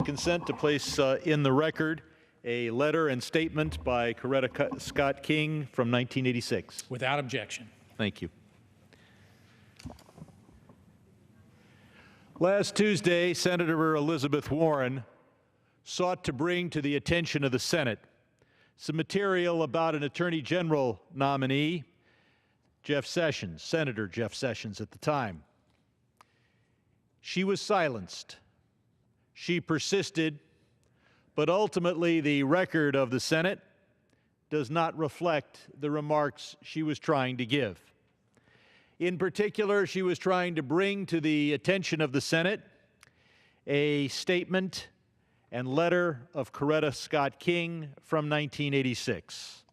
Consent to place in the record a letter and statement by Coretta Scott King from 1986. Without objection. Thank you. Last Tuesday, Senator Elizabeth Warren sought to bring to the attention of the Senate some material about an Attorney General nominee, Jeff Sessions, Senator Jeff Sessions at the time. She was silenced. She persisted, but ultimately the record of the Senate does not reflect the remarks she was trying to give. In particular, she was trying to bring to the attention of the Senate a statement and letter of Coretta Scott King from 1986.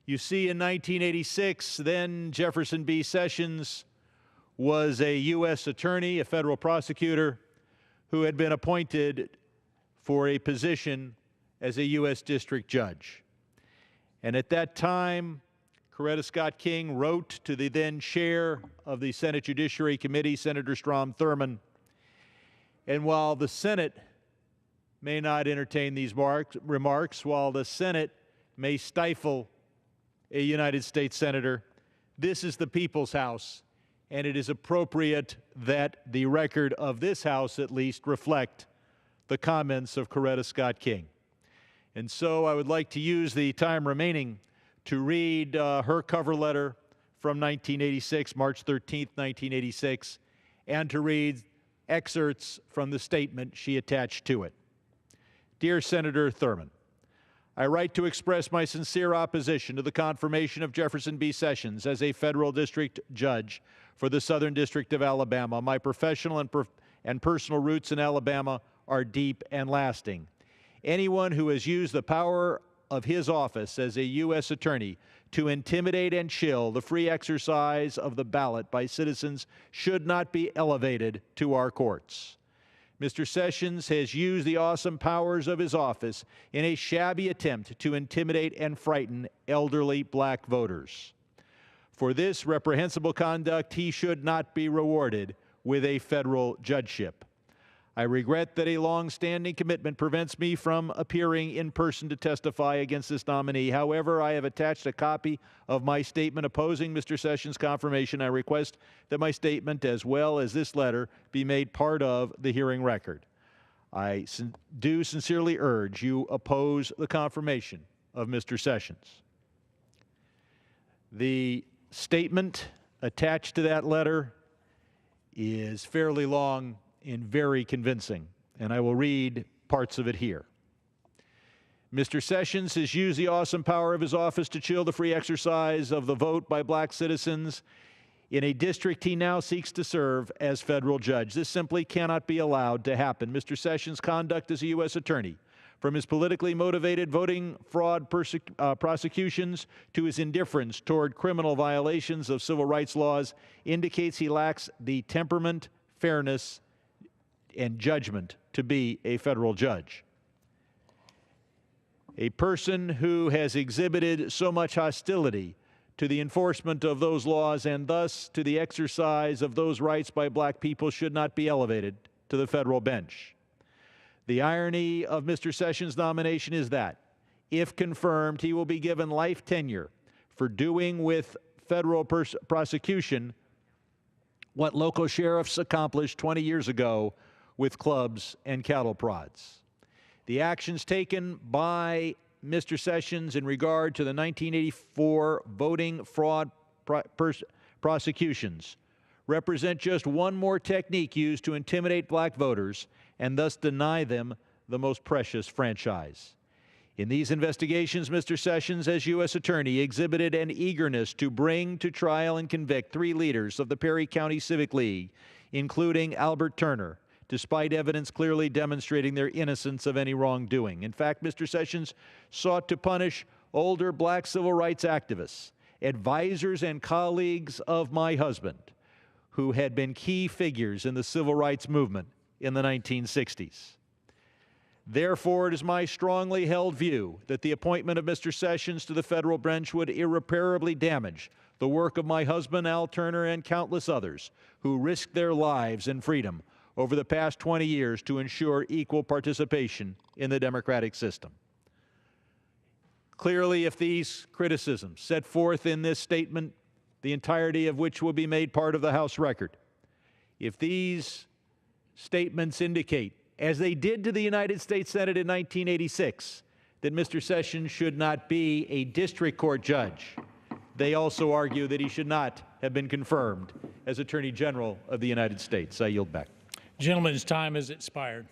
You see, in 1986, then Jefferson B. Sessions was a U.S. attorney, a federal prosecutor, who had been appointed for a position as a U.S. district judge. And at that time, Coretta Scott King wrote to the then chair of the Senate Judiciary Committee, Senator Strom Thurmond, and while the Senate may not entertain these remarks, while the Senate may stifle a United States senator, this is the people's house, and it is appropriate that the record of this House at least reflect the comments of Coretta Scott King. And so I would like to use the time remaining to read her cover letter from 1986, March 13th, 1986, and to read excerpts from the statement she attached to it. Dear Senator Thurmond, I write to express my sincere opposition to the confirmation of Jefferson B. Sessions as a federal district judge for the Southern District of Alabama. My professional and personal roots in Alabama are deep and lasting. Anyone who has used the power of his office as a U.S. attorney to intimidate and chill the free exercise of the ballot by citizens should not be elevated to our courts. Mr. Sessions has used the awesome powers of his office in a shabby attempt to intimidate and frighten elderly black voters. For this reprehensible conduct, he should not be rewarded with a federal judgeship. I regret that a long-standing commitment prevents me from appearing in person to testify against this nominee. However, I have attached a copy of my statement opposing Mr. Sessions' confirmation. I request that my statement, as well as this letter, be made part of the hearing record. I do sincerely urge you oppose the confirmation of Mr. Sessions. The statement attached to that letter is fairly long and very convincing, and I will read parts of it here. Mr. Sessions has used the awesome power of his office to chill the free exercise of the vote by black citizens in a district he now seeks to serve as federal judge. This simply cannot be allowed to happen. Mr. Sessions' conduct as a U.S. attorney, from his politically motivated voting fraud prosecutions to his indifference toward criminal violations of civil rights laws, indicates he lacks the temperament, fairness, and judgment to be a federal judge. A person who has exhibited so much hostility to the enforcement of those laws and thus to the exercise of those rights by black people should not be elevated to the federal bench. The irony of Mr. Sessions' nomination is that, if confirmed, he will be given life tenure for doing with federal prosecution what local sheriffs accomplished 20 years ago with clubs and cattle prods. The actions taken by Mr. Sessions in regard to the 1984 voting fraud prosecutions represent just one more technique used to intimidate black voters and thus deny them the most precious franchise. In these investigations, Mr. Sessions, as U.S. Attorney, exhibited an eagerness to bring to trial and convict 3 leaders of the Perry County Civic League, including Albert Turner, despite evidence clearly demonstrating their innocence of any wrongdoing. In fact, Mr. Sessions sought to punish older black civil rights activists, advisors and colleagues of my husband, who had been key figures in the civil rights movement in the 1960s. Therefore, it is my strongly held view that the appointment of Mr. Sessions to the federal bench would irreparably damage the work of my husband, Al Turner, and countless others who risked their lives and freedom over the past 20 years to ensure equal participation in the democratic system. Clearly, if these criticisms set forth in this statement, the entirety of which will be made part of the House record, if these statements indicate, as they did to the United States Senate in 1986, that Mr. Sessions should not be a district court judge, they also argue that he should not have been confirmed as Attorney General of the United States. I yield back. Gentleman's time has expired.